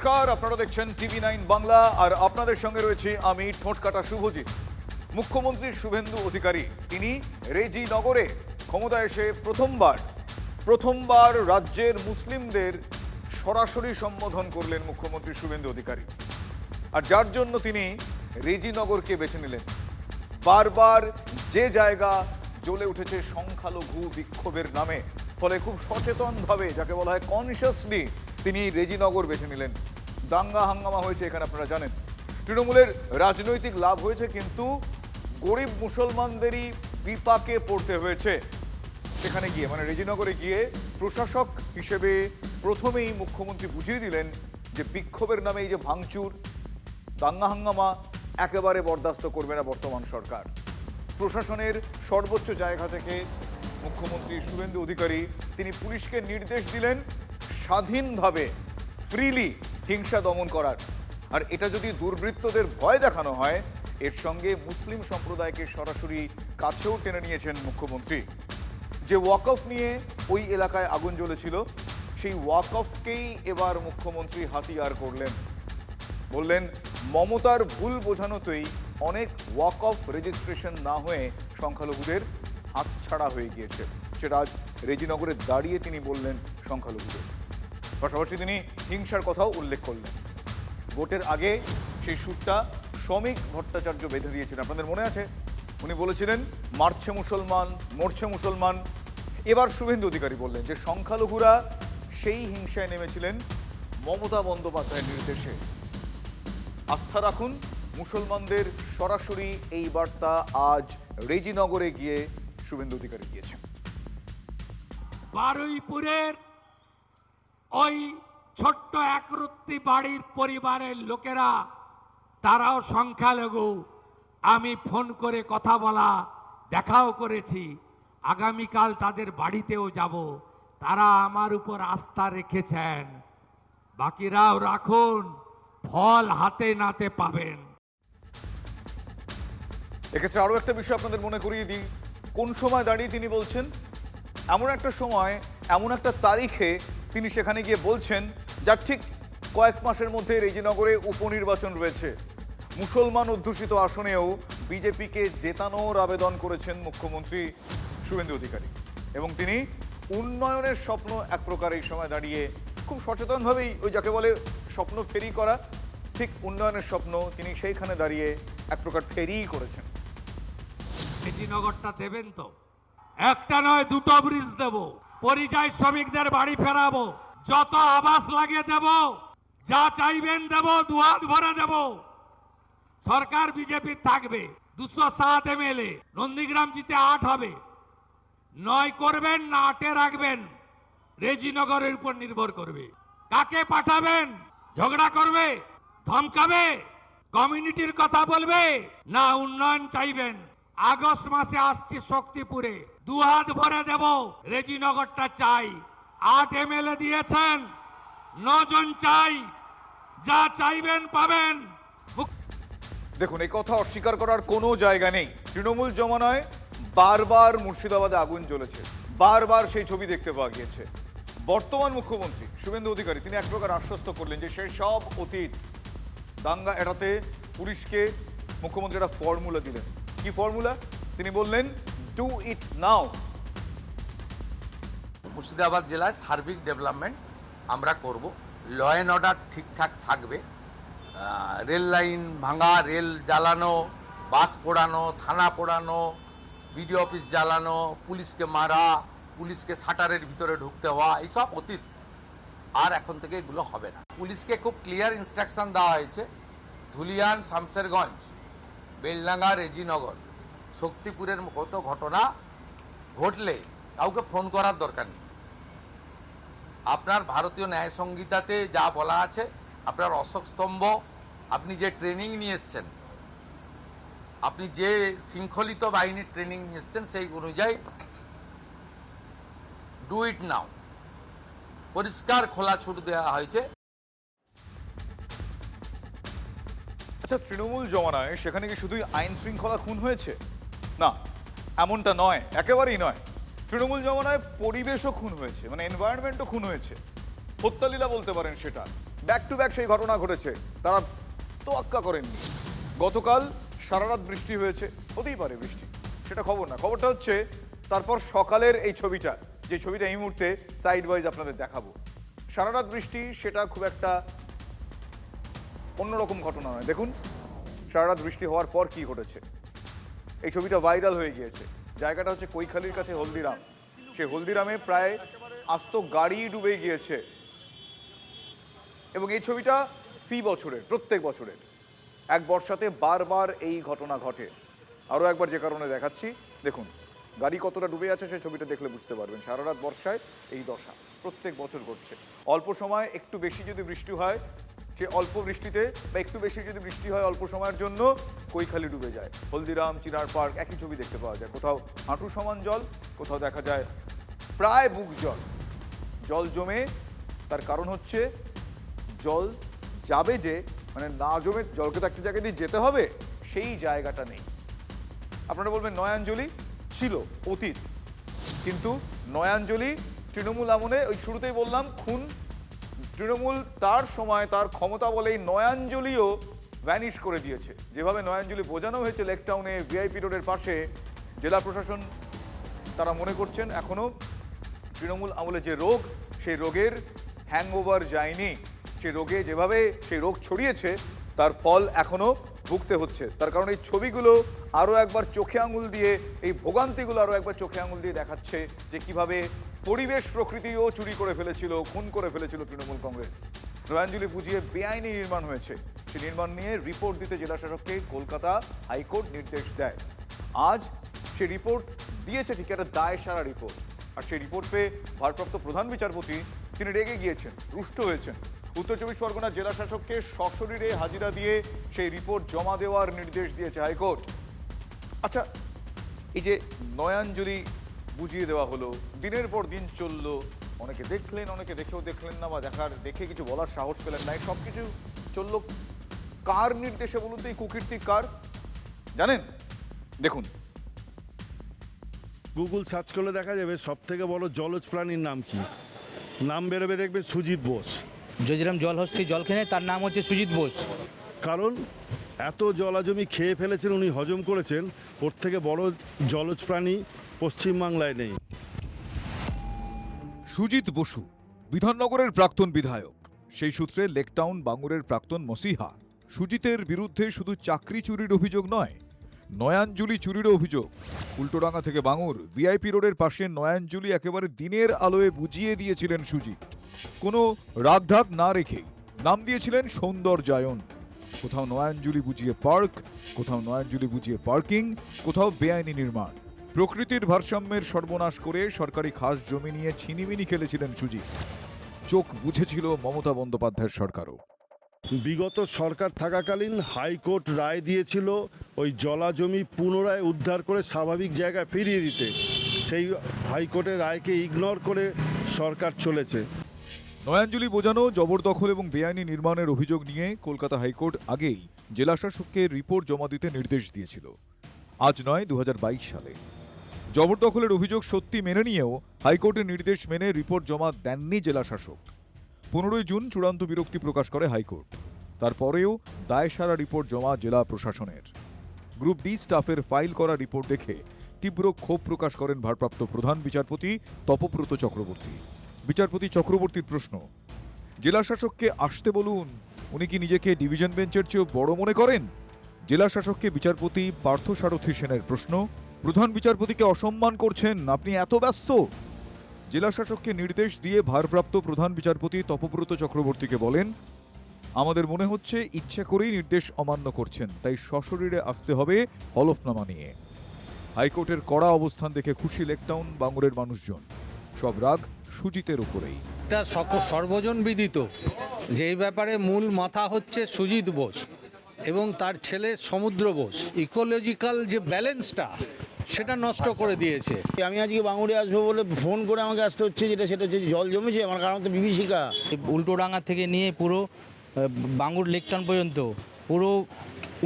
নমস্কার, আপনারা দেখছেন TV9 বাংলা আর আপনাদের সঙ্গে রয়েছে আমি ঠোঁটকাটা শুভজিৎ। মুখ্যমন্ত্রী শুভেন্দু অধিকারী তিনি রেজিনগরে ক্ষমতায় এসে প্রথমবার রাজ্যের মুসলিমদের সরাসরি সম্বোধন করলেন মুখ্যমন্ত্রী শুভেন্দু অধিকারী। আর যার জন্য তিনি রেজিনগরকে বেছে নিলেন। বারবার যে জায়গা জ্বলে উঠেছে সংখ্যালঘু বিক্ষোভের নামে, ফলে খুব সচেতনভাবে, যাকে বলা হয় কনসিয়াসলি, তিনি রেজিনগর বেছে নিলেন। দাঙ্গা হাঙ্গামা হয়েছে এখানে, আপনারা জানেন। তৃণমূলের রাজনৈতিক লাভ হয়েছে, কিন্তু গরিব মুসলমানদেরই বিপাকে পড়তে হয়েছে। সেখানে গিয়ে মানে রেজিনগরে গিয়ে প্রশাসক হিসেবে প্রথমেই মুখ্যমন্ত্রী বুঝিয়ে দিলেন যে বিক্ষোভের নামে এই যে ভাঙচুর, দাঙ্গা হাঙ্গামা একেবারে বরদাস্ত করবে না বর্তমান সরকার। প্রশাসনের সর্বোচ্চ জায়গা থেকে মুখ্যমন্ত্রী শুভেন্দু অধিকারী তিনি পুলিশকে নির্দেশ দিলেন স্বাধীনভাবে ফ্রিলি হিংসা দমন করার। আর এটা যদি দুর্বৃত্তদের ভয় দেখানো হয়, এর সঙ্গে মুসলিম সম্প্রদায়কে সরাসরি কাছেও টেনে নিয়েছেন মুখ্যমন্ত্রী। যে ওয়াকফ নিয়ে ওই এলাকায় আগুন জ্বলেছিল, সেই ওয়াকফকেই এবার মুখ্যমন্ত্রী হাতিয়ার করলেন। বললেন মমতার ভুল বোঝানোতেই অনেক ওয়াকফ রেজিস্ট্রেশন না হয়ে সংখ্যালঘুদের হাতছাড়া হয়ে গিয়েছে। সেটা আজ রেজিনগরে দাঁড়িয়ে তিনি বললেন সংখ্যালঘুদের। পাশাপাশি তিনি হিংসার কথাও উল্লেখ করলেন। ভোটের আগে সেই সুরটা শ্রমিক ভট্টাচার্য বেঁধে দিয়েছেন, আপনাদের মনে আছে? উনি বলেছিলেন মারছে মুসলমান, মরছে মুসলমান। এবার শুভেন্দু অধিকারী বললেন যে সংখ্যালঘুরা সেই হিংসায় নেমেছিলেন মমতা বন্দ্যোপাধ্যায়ের নির্দেশে। আস্থা রাখুন মুসলমানদের, সরাসরি এই বার্তা আজ রেজিনগরে গিয়ে শুভেন্দু অধিকারী দিয়েছেন। বারুইপুরের ওই ছোট্ট একরত্তি বাড়ির পরিবারের লোকেরা, তারাও সংখ্যালঘু। আমি ফোন করে কথা বলা, দেখাও করেছি। আগামীকাল তাদের বাড়িতেও যাব। তারা আমার উপর আস্থা রেখেছেন। বাকিরাও রাখুন, ফল হাতে নাতে পাবেন। এক্ষেত্রে আরও একটা বিষয় আপনাদের মনে করিয়ে দিই। কোন সময় দাঁড়িয়ে তিনি বলছেন? এমন একটা সময়, এমন একটা তারিখে তিনি সেখানে গিয়ে বলছেন যার ঠিক কয়েক মাসের মধ্যে রেজিনগরে উপনির্বাচন রয়েছে। মুসলমান অধ্যুষিত আসনেও বিজেপিকে জেতানোর আবেদন করেছেন মুখ্যমন্ত্রী শুভেন্দু অধিকারী। এবং তিনি উন্নয়নের স্বপ্ন এক প্রকার এই সময় দাঁড়িয়ে খুব সচেতনভাবেই, ওই যাকে বলে স্বপ্ন ফেরি করা, ঠিক উন্নয়নের স্বপ্ন তিনি সেইখানে দাঁড়িয়ে এক প্রকার ফেরিই করেছেন। রেজিনগরটা দেবেন তো? একটা নয়, দুটো ব্রিজ দেব। পরিযায়ী শ্রমিকদের বাড়ি ফেরাবো। যত আবাস লাগিয়ে দেব, যা চাইবেন দেব, দুহাত ভরে দেব। সরকার বিজেপি থাকবে। 207 MLA, নন্দীগ্রাম জিতে 8 হবে। 9 করবেন না 8-এ রাখবেন, রেজিনগরের উপর নির্ভর করবে। কাকে পাঠাবেন? ঝগড়া করবে, ধমকাবে, কমিউনিটির কথা বলবে, না উন্নয়ন চাইবেন? আগস্ট মাসে আসছে শক্তিপুরে, দুহাত ভরে দেব। রেজিনগরটা চাই। 8 MLA দিয়েছেন, 9 জন চাই। যা চাইবেন পাবেন। দেখুন, এই কথা অস্বীকার করার কোনো জায়গা নেই। তৃণমূল জমানায় বারবার মুর্শিদাবাদে আগুন জ্বলেছে, বারবার সেই ছবি দেখতে পাওয়া গিয়েছে। বর্তমান মুখ্যমন্ত্রী শুভেন্দু অধিকারী তিনি এক প্রকার আশ্বস্ত করলেন যে সে সব অতীত। দাঙ্গা এড়াতে পুলিশকে মুখ্যমন্ত্রী একটা ফর্মুলা দিলেন। কি ফর্মুলা? তিনি বললেন ডু ইট নাও। মুর্শিদাবাদ জেলায় সার্বিক ডেভেলপমেন্ট আমরা করব। ল অ্যান্ড অর্ডার ঠিকঠাক থাকবে। রেল লাইন ভাঙা, রেল জ্বালানো, বাস পোড়ানো, থানা পোড়ানো, বিডিও অফিস জ্বালানো, পুলিশকে মারা, পুলিশকে শাটারের ভিতরে ঢুকতে হওয়া, এইসব অতীত। আর এখন থেকে এগুলো হবে না। পুলিশকে খুব ক্লিয়ার ইনস্ট্রাকশন দেওয়া হয়েছে, ধুলিয়ান, শামসেরগঞ্জ, বেলডাঙ্গা, রেজিনগর, শক্তিপুরের মতো ঘটনা ঘটলে কাউকে ফোন করার দরকার নেই। আপনার ভারতীয় ন্যায় সংহিতাতে যা বলা আছে, আপনার অশোক স্তম্ভ, আপনি যে ট্রেনিং নিয়ে এসছেন, আপনি যে শৃঙ্খলিত বাহিনীর ট্রেনিং নিয়ে এসছেন, সেই অনুযায়ী ডু ইট নাও পরিষ্কার খোলা ছুট দেওয়া হয়েছে। আচ্ছা, তৃণমূল জমানায় সেখানে কি শুধুই আইন শৃঙ্খলা খুন হয়েছে? না, এমনটা নয়, একেবারেই নয়। তৃণমূল জমানায় পরিবেশও খুন হয়েছে, মানে এনভায়রনমেন্টও খুন হয়েছে। হত্যালীলা বলতে পারেন সেটা। ব্যাক টু ব্যাক সেই ঘটনা ঘটেছে, তারা তোয়াক্কা করেননি। গতকাল সারা রাত বৃষ্টি হয়েছে, হতেই পারে বৃষ্টি, সেটা খবর না। খবরটা হচ্ছে তারপর সকালের এই ছবিটা, যে ছবিটা এই মুহূর্তে সাইড ওয়াইজ আপনাদের দেখাবো। সারা রাত বৃষ্টি, সেটা খুব একটা অন্যরকম ঘটনা নয়। দেখুন সারা রাত বৃষ্টি হওয়ার পর কি ঘটেছে। এই ছবিটা ভাইরাল হয়ে গিয়েছে। জায়গাটা হচ্ছে কৈখালির কাছে হলদিরাম। সেই হলদিরামে প্রায় আস্ত গাড়ি ডুবে গিয়েছে এবং এই ছবিটা ফি বছরের, প্রত্যেক বছরের এক বর্ষাতে বারবার এই ঘটনা ঘটে। আরও একবার যে কারণে দেখাচ্ছি, দেখুন গাড়ি কতটা ডুবে আছে সেই ছবিটা দেখলে বুঝতে পারবেন। সারা রাত বর্ষায় এই দশা প্রত্যেক বছর ঘটছে। অল্প সময় একটু বেশি যদি বৃষ্টি হয়, সে অল্প বৃষ্টিতে বা একটু বেশি যদি বৃষ্টি হয় অল্প সময়ের জন্য, কৈখালি ডুবে যায়। হলদিরাম, চিনার পার্ক একই ছবি দেখতে পাওয়া যায়। কোথাও হাঁটু সমান জল, কোথাও দেখা যায় প্রায় বুক জল। জল জমে, তার কারণ হচ্ছে জল যাবে যে, মানে না জমে জলকে তো একটা জায়গা দিয়ে যেতে হবে, সেই জায়গাটা নেই। আপনারা বলবেন নয়াঞ্জলি ছিল অতীত, কিন্তু নয়াঞ্জলি তৃণমূল আমলে, ওই শুরুতেই বললাম খুন, তৃণমূল তার সময় তার ক্ষমতা বলেই নয়াঞ্জলিও ভ্যানিশ করে দিয়েছে। যেভাবে নয়াঞ্জলি বোঝানো হয়েছে লেক টাউনে ভিআইপি রোডের পাশে, জেলা প্রশাসন তারা মনে করছেন এখনও তৃণমূল আমলে যে রোগ, সেই রোগের হ্যাংওভার যায়নি। সেই রোগে যেভাবে সেই রোগ ছড়িয়েছে তার ফল এখনও ভুগতে হচ্ছে। তার কারণ এই ছবিগুলো আরও একবার চোখে আঙুল দিয়ে, এই ভোগান্তিগুলো আরও একবার চোখে আঙুল দিয়ে দেখাচ্ছে যে কিভাবে পরিবেশ প্রকৃতিও চুরি করে ফেলেছিল, খুন করে ফেলেছিল তৃণমূল কংগ্রেস। নয়াঞ্জলি বুঝিয়ে বেআইনি নির্মাণ হয়েছে, সেই নির্মাণ নিয়ে রিপোর্ট দিতে জেলা শাসককে কলকাতা হাইকোর্ট নির্দেশ দেয়। আজ সেই রিপোর্ট দিয়েছে, ঠিক একটা দায় সারা রিপোর্ট। আর সেই রিপোর্ট পেয়ে ভারপ্রাপ্ত প্রধান বিচারপতি তিনি রেগে গিয়েছেন, রুষ্ট হয়েছেন। উত্তর চব্বিশ পরগনার জেলা শাসককে সশরীরে হাজিরা দিয়ে সেই রিপোর্ট জমা দেওয়ার নির্দেশ দিয়েছে হাইকোর্ট। আচ্ছা, এই যে নয়াঞ্জলি বুঝিয়ে দেওয়া হলো, দিনের পর দিন চললো, অনেকে দেখলেন, অনেকে দেখেও দেখলেন না, বা দেখে কিছু বলার সাহস পেলেন না, সব কিছু চললো কার নির্দেশে বলুন তো? এই কুকীর্তি কার জানেন? দেখুন, গুগল সার্চ করলে দেখা যাবে সব থেকে বড় জলজ প্রাণীর নাম কি। নাম বেরোবে, দেখবে সুজিত বোস। যেরকম জল হচ্ছে জল খেয়ে তার নাম হচ্ছে সুজিত বোস। কারণ এত জলাজমি খেয়ে ফেলেছেন উনি, হজম করেছেন, ওর থেকে বড় জলজ প্রাণী পশ্চিমবাংলায় নেই। সুজিত বসু বিধাননগরের প্রাক্তন বিধায়ক, সেই সূত্রে লেকটাউন বাঙুরের প্রাক্তন মসিহা। সুজিতের বিরুদ্ধে শুধু চাকরি চুরির অভিযোগ নয়, নয়াঞ্জলি চুরিরও অভিযোগ। উল্টোডাঙ্গা থেকে বাঙুর ভিআইপি রোডের পাশে নয়াঞ্জলি একেবারে দিনের আলোয় বুঝিয়ে দিয়েছিলেন সুজিত। কোনো রাগঢাক না রেখেই নাম দিয়েছিলেন সৌন্দর্যায়ন। কোথাও নয়াঞ্জলি বুঝিয়ে পার্ক, কোথাও নয়াঞ্জলি বুঝিয়ে পার্কিং, কোথাও বেআইনি নির্মাণ। প্রকৃতির ভারসাম্যের সর্বনাশ করে সরকারি খাস জমি নিয়ে ছিনিমিনি খেলেছিলেন সুজিত। চোখ বুঝেছিল মমতা বন্দ্যোপাধ্যায়ের সরকারও। বিগত সরকার থাকাকালীন হাইকোর্ট রায় দিয়েছিল ওই জলা জমি পুনরায় উদ্ধার করে স্বাভাবিক জায়গায় ফিরিয়ে দিতে। সেই হাইকোর্টের রায়কে ইগনোর করে সরকার চলেছে। নয়াঞ্জলি বোঝানো, জবরদখল এবং বেআইনি নির্মাণের অভিযোগ নিয়ে কলকাতা হাইকোর্ট আগেই জেলা শাসককে রিপোর্ট জমা দিতে নির্দেশ দিয়েছিল। আজ নয়, 2022 সালে। জবরদখলের অভিযোগ সত্যি মেনে নিয়েও হাইকোর্টের নির্দেশ মেনে রিপোর্ট জমা দেননি জেলা শাসক। 15 জুন চূড়ান্ত বিরক্তি প্রকাশ করে হাইকোর্ট। তারপরেও দায়সারা রিপোর্ট জমা জেলা প্রশাসনের। গ্রুপ ডি স্টাফের ফাইল করা রিপোর্ট দেখে তীব্র ক্ষোভ প্রকাশ করেন ভারপ্রাপ্ত প্রধান বিচারপতি তপব্রত চক্রবর্তী। বিচারপতি চক্রবর্তীর প্রশ্ন, জেলা শাসককে আসতে বলুন, উনি কি নিজেকে ডিভিশন বেঞ্চের চেয়েও বড় মনে করেন? জেলা শাসককে বিচারপতি পার্থসারথী সেনের প্রশ্ন, প্রধান বিচারপতিকে অসম্মান করছেন, আপনি এত ব্যস্ত? জেলা শাসককে নির্দেশ দিয়ে ভারপ্রাপ্ত প্রধান বিচারপতি তপব্রত চক্রবর্তীকে বলেন, আমাদের মনে হচ্ছে ইচ্ছা করেই নির্দেশ অমান্য করছেন, তাই সশরীরে আসতে হবে হলফনামা নিয়ে। হাইকোর্টের কড়া অবস্থান দেখে খুশি লেকটাউন বাঙুরের মানুষজন। সব রাগ সুজিতের উপরেই। এটা সর্বজন বিদিত যে এই ব্যাপারে মূল মাথা হচ্ছে সুজিত বোস এবং তার ছেলে সমুদ্র বোস। ইকোলজিক্যাল যে ব্যালেন্সটা সেটা নষ্ট করে দিয়েছে। আমি আজকে বাঙুরে আসবো বলে ফোন করে আমাকে আসতে হচ্ছে, সেটা হচ্ছে জল জমেছে আমার, কারণ তো বিভীষিকা। উল্টোডাঙ্গা থেকে নিয়ে পুরো বাঙুর লেকটাউন পর্যন্ত পুরো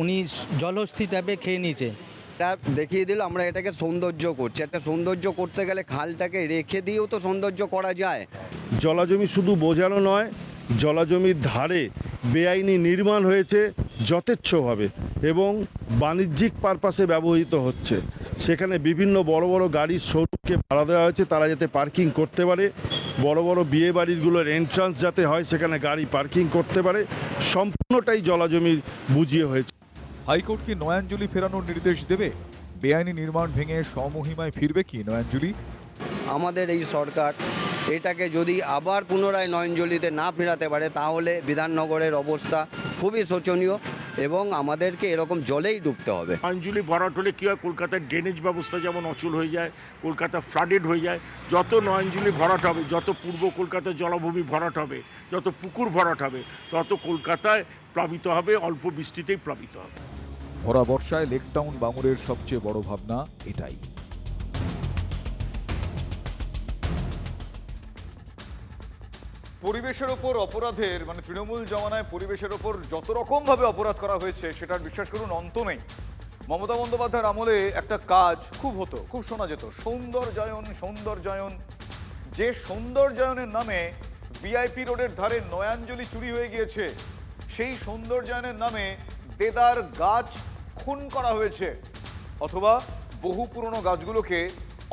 উনি জলহস্তি টাইপে খেয়ে নিয়েছে। এটা দেখিয়ে দিল আমরা এটাকে সৌন্দর্য করছি। একটা সৌন্দর্য করতে গেলে খালটাকে রেখে দিয়েও তো সৌন্দর্য করা যায়। জলাজমি শুধু বোঝানো নয়, জলাজমির ধারে বেআইনি নির্মাণ হয়েছে যথেচ্ছভাবে এবং বাণিজ্যিক পারপাসে ব্যবহৃত হচ্ছে। সেখানে বিভিন্ন বড় বড় গাড়ির শোরুমকে ভাড়া দেওয়া হয়েছে তারা যাতে পার্কিং করতে পারে, বড় বড় বিয়ে বাড়িগুলোর এন্ট্রান্স যাতে হয় সেখানে গাড়ি পার্কিং করতে পারে, সম্পূর্ণটাই জলাজমির বুঝিয়ে হয়েছে। হাইকোর্ট কি নয়াঞ্জলি ফেরানোর নির্দেশ দেবে? বেআইনি নির্মাণ ভেঙে স্বমহিমায় ফিরবে কি নয়াঞ্জলি? আমাদের এই সরকার এটাকে যদি আবার পুনরায় নয়নজলিতে না ফেরাতে পারে তাহলে বিধাননগরের অবস্থা খুবই শোচনীয় এবং আমাদেরকে এরকম জলেই ডুবতে হবে। নয়নজলি ভরাট হলে কী হয়, কলকাতার ড্রেনেজ ব্যবস্থা যেমন অচল হয়ে যায়, কলকাতা ফ্লাডেড হয়ে যায়। যত নয়নজলি ভরাট হবে, যত পূর্ব কলকাতার জলাভূমি ভরাট হবে, যত পুকুর ভরাট হবে, তত কলকাতায় প্লাবিত হবে, অল্প বৃষ্টিতেই প্লাবিত হবে। ভরা বর্ষায় লেকটাউন বাঙুরের সবচেয়ে বড় ভাবনা এটাই। পরিবেশের ওপর অপরাধের তৃণমূল জমানায় পরিবেশের ওপর যত রকম ভাবে অপরাধ করা হয়েছে সেটার বিশ্বাস করুন অন্ত নেই। মমতা বন্দ্যোপাধ্যায়ের আমলে একটা কাজ খুব হতো, খুব শোনা যেত, সৌন্দর্যায়ন। সৌন্দর্যায়ন, যে সৌন্দর্যায়নের নামে ভিআইপি রোডের ধারে নয়াঞ্জলি চুরি হয়ে গিয়েছে, সেই সৌন্দর্যায়নের নামে দেদার গাছ খুন করা হয়েছে, অথবা বহু পুরনো গাছগুলোকে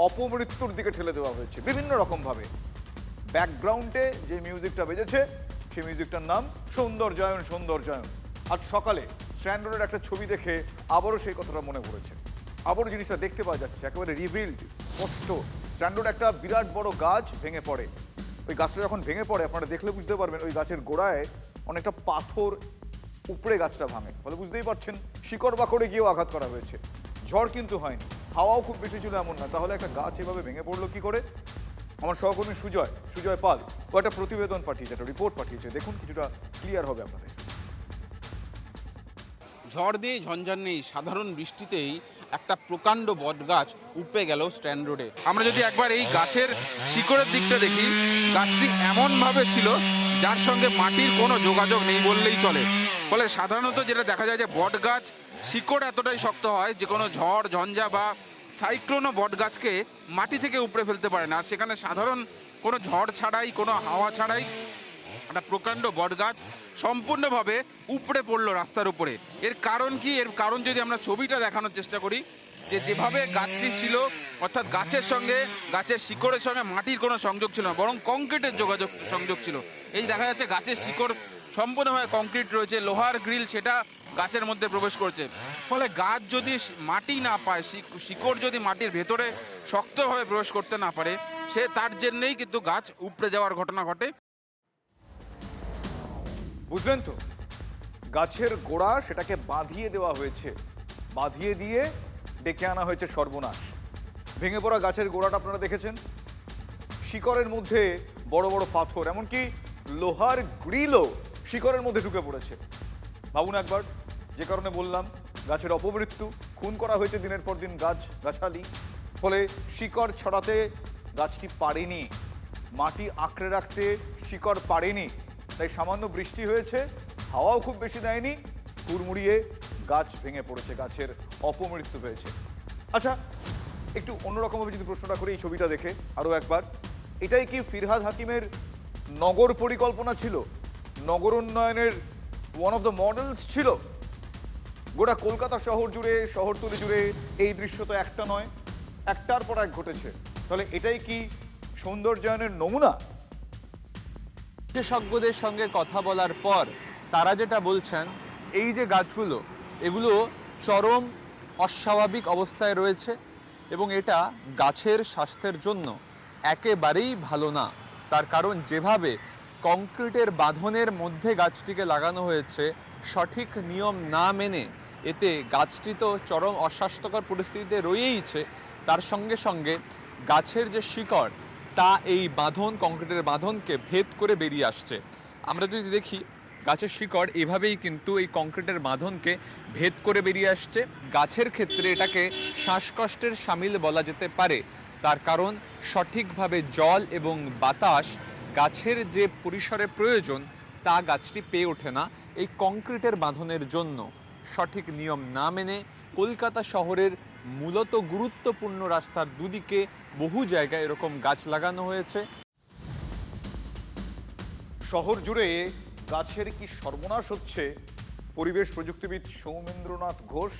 অপমৃত্যুর দিকে ঠেলে দেওয়া হয়েছে বিভিন্ন রকম ভাবে। ব্যাকগ্রাউন্ডে যে মিউজিকটা বেজেছে সেই মিউজিকটার নাম সৌন্দর্যায়ন। সৌন্দর্যায়ন। আজ সকালে স্ট্র্যান্ড রোডের একটা ছবি দেখে আবারও সেই কথাটা মনে পড়েছে, আবারও জিনিসটা দেখতে পাওয়া যাচ্ছে, একেবারে রিভিল্ড, স্পষ্ট। স্ট্র্যান্ড রোডে একটা বিরাট বড় গাছ ভেঙে পড়ে। ওই গাছটা যখন ভেঙে পড়ে আপনারা দেখলে বুঝতে পারবেন ওই গাছের গোড়ায় অনেকটা পাথর উপড়ে গাছটা ভাঙে, ফলে বুঝতেই পারছেন শিকড় বাকড়ে গিয়েও আঘাত করা হয়েছে। ঝড় কিন্তু হয়নি, হাওয়াও খুব বেশি ছিল এমন না। তাহলে একটা গাছ এভাবে ভেঙে পড়লো কি করে? আমার সহকর্মী সুজয় পাল ও একটা প্রতিবেদন পাঠিয়েছে, একটা রিপোর্ট পাঠিয়েছে, দেখুন কিছুটা ক্লিয়ার হবে আপনাদের। ঝড় নেই, ঝঞ্ঝার নেই, সাধারণ বৃষ্টিতেই একটা প্রকাণ্ড বটগাছ উপড়ে গেল স্ট্যান্ড রোডে। আমরা যদি একবার এই গাছের শিকড়ের দিকটা দেখি, গাছটি এমনভাবে ছিল যার সঙ্গে মাটির কোনো যোগাযোগ নেই বললেই চলে। ফলে সাধারণত যেটা দেখা যায় যে বটগাছ শিকড় এতটাই শক্ত হয় যে কোনো ঝড় ঝঞ্ঝা বা সাইক্লোনও বটগাছকে মাটি থেকে উপড়ে ফেলতে পারে না। আর সেখানে সাধারণ কোনো ঝড় ছাড়াই, কোনো হাওয়া ছাড়াই একটা প্রকাণ্ড বটগাছ সম্পূর্ণভাবে উপড়ে পড়লো রাস্তার উপরে। এর কারণ কি? এর কারণ যদি আমরা ছবিটা দেখানোর চেষ্টা করি, যে যেভাবে গাছটি ছিল, অর্থাৎ গাছের সঙ্গে, গাছের শিকড়ের সঙ্গে মাটির কোনো সংযোগ ছিল না, বরং কংক্রিটের সংযোগ ছিল। এই দেখা যাচ্ছে গাছের শিকড় সম্পূর্ণভাবে কংক্রিট রয়েছে, লোহার গ্রিল সেটা গাছের মধ্যে প্রবেশ করছে। ফলে গাছ যদি মাটি না পায়, শিকড় যদি মাটির ভেতরে শক্তভাবে প্রবেশ করতে না পারে, সে তার জন্যই কিন্তু গাছ উপড়ে যাওয়ার ঘটনা ঘটে। বুঝলেন তো, গাছের গোড়া সেটাকে বাঁধিয়ে দেওয়া হয়েছে, বাঁধিয়ে দিয়ে ডেকে আনা হয়েছে সর্বনাশ। ভেঙে পড়া গাছের গোড়াটা আপনারা দেখেছেন, শিকড়ের মধ্যে বড় বড় পাথর, এমনকি লোহার গ্রিলও শিকড়ের মধ্যে ঢুকে পড়েছে। ভাবুন একবার, যে কারণে বললাম গাছের অপমৃত্যু, খুন করা হয়েছে দিনের পর দিন গাছালি। ফলে শিকড় ছড়াতে গাছটি পারেনি, মাটি আঁকড়ে রাখতে শিকড় পারেনি, তাই সামান্য বৃষ্টি হয়েছে, হাওয়াও খুব বেশি দেয়নি, হুড়মুড়িয়ে গাছ ভেঙে পড়েছে, গাছের অপমৃত্যু হয়েছে। আচ্ছা, একটু অন্যরকমভাবে যদি প্রশ্নটা করি এই ছবিটা দেখে আরও একবার, এটাই কি ফিরহাদ হাকিমের নগর পরিকল্পনা ছিল? নগর উন্নয়নের ওয়ান অফ দ্য মডেলস ছিল? গোটা কলকাতা শহর জুড়ে, শহরতলি জুড়ে এই দৃশ্য তো একটা নয়, একটার পর এক ঘটেছে। তাহলে এটাই কি সৌন্দর্যায়নের নমুনা? বিশেষজ্ঞদের সঙ্গে কথা বলার পর তারা যেটা বলছেন, এই যে গাছগুলো, এগুলো চরম অস্বাভাবিক অবস্থায় রয়েছে এবং এটা গাছের স্বাস্থ্যের জন্য একেবারেই ভালো না। তার কারণ যেভাবে কংক্রিটের বাঁধনের মধ্যে গাছটিকে লাগানো হয়েছে সঠিক নিয়ম না মেনে, এতে গাছটি তো চরম অস্বাস্থ্যকর পরিস্থিতিতে রয়েইছে, তার সঙ্গে সঙ্গে গাছের যে শিকড় তা এই বাঁধন, কংক্রিটের বাঁধনকে ভেদ করে বেরিয়ে আসছে। আমরা যদি দেখি গাছের শিকড় এভাবেই কিন্তু এই কংক্রিটের বাঁধনকে ভেদ করে বেরিয়ে আসছে। গাছের ক্ষেত্রে এটাকে শ্বাসকষ্টের শামিল বলা যেতে পারে, তার কারণ সঠিকভাবে জল এবং বাতাস গাছের যে পরিসরে প্রয়োজন তা গাছটি পেয়ে ওঠে না এই কংক্রিটের বাঁধনের জন্য। সঠিক নিয়ম না মেনে কলকাতা শহরের মূলত গুরুত্বপূর্ণ রাস্তার দুদিকে বহু জায়গায় এরকম গাছ লাগানো হয়েছে। শহর জুড়ে গাছের কি সর্বনাশ হচ্ছে, পরিবেশ প্রযুক্তিবিদ সৌমেন্দ্রনাথ ঘোষ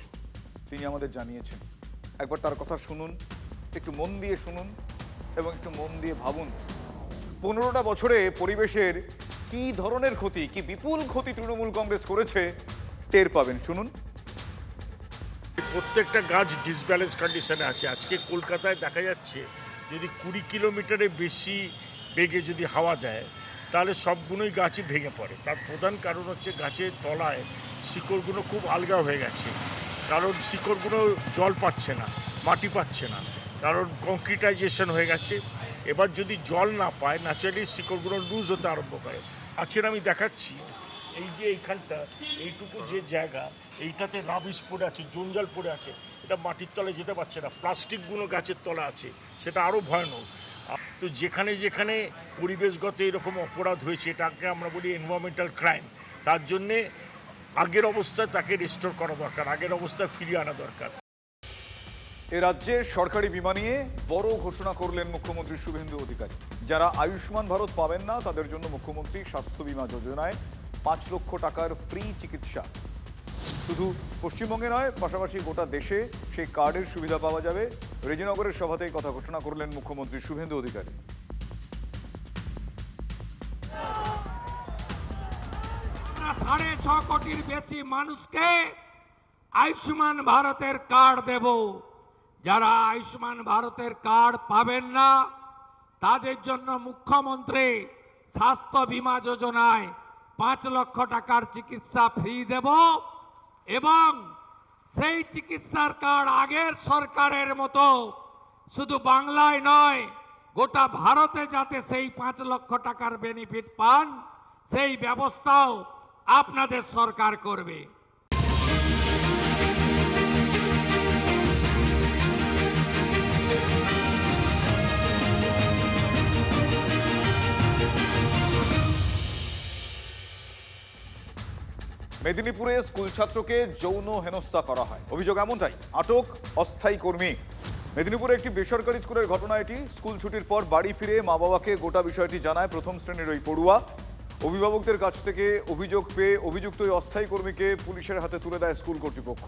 তিনি আমাদের জানিয়েছেন। একবার তার কথা শুনুন, একটু মন দিয়ে শুনুন এবং একটু মন দিয়ে ভাবুন। 15টা বছরে পরিবেশের কি ধরনের ক্ষতি, কি বিপুল ক্ষতি তৃণমূল কংগ্রেস করেছে টের পাবেন। শুনুন। প্রত্যেকটা গাছ ডিসব্যালেন্স কন্ডিশনে আছে। আজকে কলকাতায় দেখা যাচ্ছে যদি 20 কিলোমিটারে বেশি বেগে যদি হাওয়া দেয় তাহলে সবগুলোই গাছই ভেঙে পড়ে। তার প্রধান কারণ হচ্ছে গাছের তলায় শিকড়গুলো খুব আলগা হয়ে গেছে, কারণ শিকড়গুলো জল পাচ্ছে না, মাটি পাচ্ছে না, কারণ কংক্রিটাইজেশন হয়ে গেছে। এবার যদি জল না পায় ন্যাচারালি শিকড়গুলো লুজ হতে আরম্ভ করে। আজকে আমি দেখাচ্ছি, এই যে এইখানটা এইটুকু যে জায়গা, এইটাতে রাবিশ পড়ে আছে, জঞ্জাল পড়ে আছে, এটা মাটির তলে যেতে পারছে না। প্লাস্টিকগুলো গাছের তলে আছে, সেটা আরও ভয়ানক। তো যেখানে যেখানে পরিবেশগত এরকম অপরাধ হয়েছে, এটাকে আমরা বলি এনভায়রনমেন্টাল ক্রাইম। তার জন্যে আগের অবস্থায় তাকে রেস্টোর করা দরকার, আগের অবস্থায় ফিরিয়ে আনা দরকার। এ রাজ্যে সরকারি বিমা নিয়ে বড় ঘোষণা করলেন মুখ্যমন্ত্রী শুভেন্দু অধিকারী। যারা আয়ুষ্মান ভারত পাবেন না তাদের জন্য মুখ্যমন্ত্রী স্বাস্থ্য বিমা যোজনায় 5 লক্ষ টাকার ফ্রি চিকিৎসা। শুধু পশ্চিমবঙ্গে নয়, পাশাপাশি গোটা দেশে সেই কার্ডের সুবিধা পাওয়া যাবে। রেজিনগরের সভাতেই কথা ঘোষণা করলেন মুখ্যমন্ত্রী শুভেন্দু অধিকারী। 6.5 কোটির বেশি মানুষকে আয়ুষ্মান ভারতের কার্ড দেব। যারা আয়ুষ্মান ভারতের কার্ড পাবেন না তাদের জন্য মুখ্যমন্ত্রী স্বাস্থ্য বিমা যোজনায় 5 লক্ষ টাকার চিকিৎসা ফ্রি দেব এবং সেই চিকিৎসার কার্ড আগের সরকারের মতো শুধু বাংলায় নয় গোটা ভারতে যাতে সেই 5 লক্ষ টাকার বেনিফিট পান সেই ব্যবস্থাও আপনাদের সরকার করবে। মেদিনীপুরে স্কুল ছাত্রকে যৌন হেনস্থা করা হয়, অভিযোগ এমনটাই। আটক অস্থায়ী কর্মী। মেদিনীপুরে একটি বেসরকারি স্কুলের ঘটনা এটি। স্কুল ছুটির পর বাড়ি ফিরে মা বাবাকে গোটা বিষয়টি জানায় প্রথম শ্রেণীর ওই পড়ুয়া। অভিভাবকদের কাছ থেকে অভিযোগ পেয়ে অভিযুক্ত ওই অস্থায়ী কর্মীকে পুলিশের হাতে তুলে দেয় স্কুল কর্তৃপক্ষ।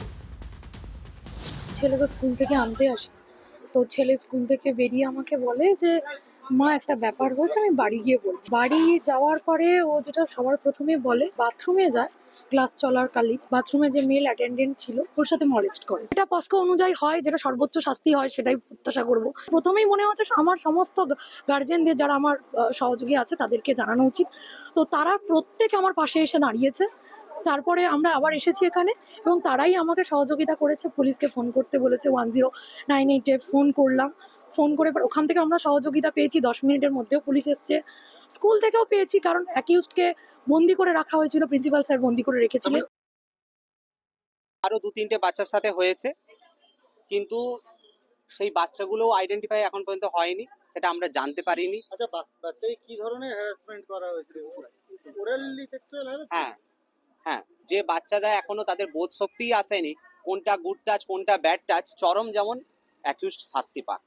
ছেলেকে স্কুল থেকে আনতে আসে, তো ছেলে স্কুল থেকে বেরিয়ে আমাকে বলে যে মা একটা ব্যাপার হয়েছে, আমি বাড়ি গিয়ে বলি। বাড়ি যাওয়ার পরে ও যেটা সবার প্রথমে বলে, বাথরুমে যায়, ক্লাস চলাকালীন বাথরুমে যে মেল অ্যাটেন্ডেন্ট ছিল ওর সাথে মলেস্ট করে। এটা পস্কো অনুযায়ী হয়, যেটা সর্বোচ্চ শাস্তি হয় সেটাই প্রত্যাশা করব। প্রথমেই মনে হচ্ছে আমার সমস্ত গার্জেনদের যারা আমার সহযোগী আছে তাদেরকে জানানো উচিত। তো তারা প্রত্যেকে আমার পাশে এসে দাঁড়িয়েছে। তারপরে আমরা আবার এসেছি এখানে এবং তারাই আমাকে সহযোগিতা করেছে। পুলিশকে ফোন করতে বলেছে, 1098-এ ফোন করলাম। ফোন করে ওখান থেকে আমরা সহযোগিতা পেয়েছি, 10 মিনিটের মধ্যেও পুলিশ এসছে। স্কুল থেকেও পেয়েছি, কারণ অ্যাকিউজডকে বন্দি করে রাখা হয়েছিল, প্রিন্সিপাল স্যার বন্দি করে রেখেছিলেন। আরো 2-3টে বাচ্চার সাথে হয়েছে, কিন্তু সেই বাচ্চাগুলো আইডেন্টিফাই এখন পর্যন্ত হয়নি, সেটা আমরা জানতে পারিনি। আচ্ছা, বাচ্চাকে কি ধরনের হ্যারাসমেন্ট করা হয়েছে? Orally sexual harassment? হ্যাঁ, যে বাচ্চাদের এখনো তাদের বোধ শক্তিই আসেনি কোনটা গুড টাচ কোনটা ব্যাড টাচ, চরম যেমন অ্যাকিউজড শাস্তি পাক।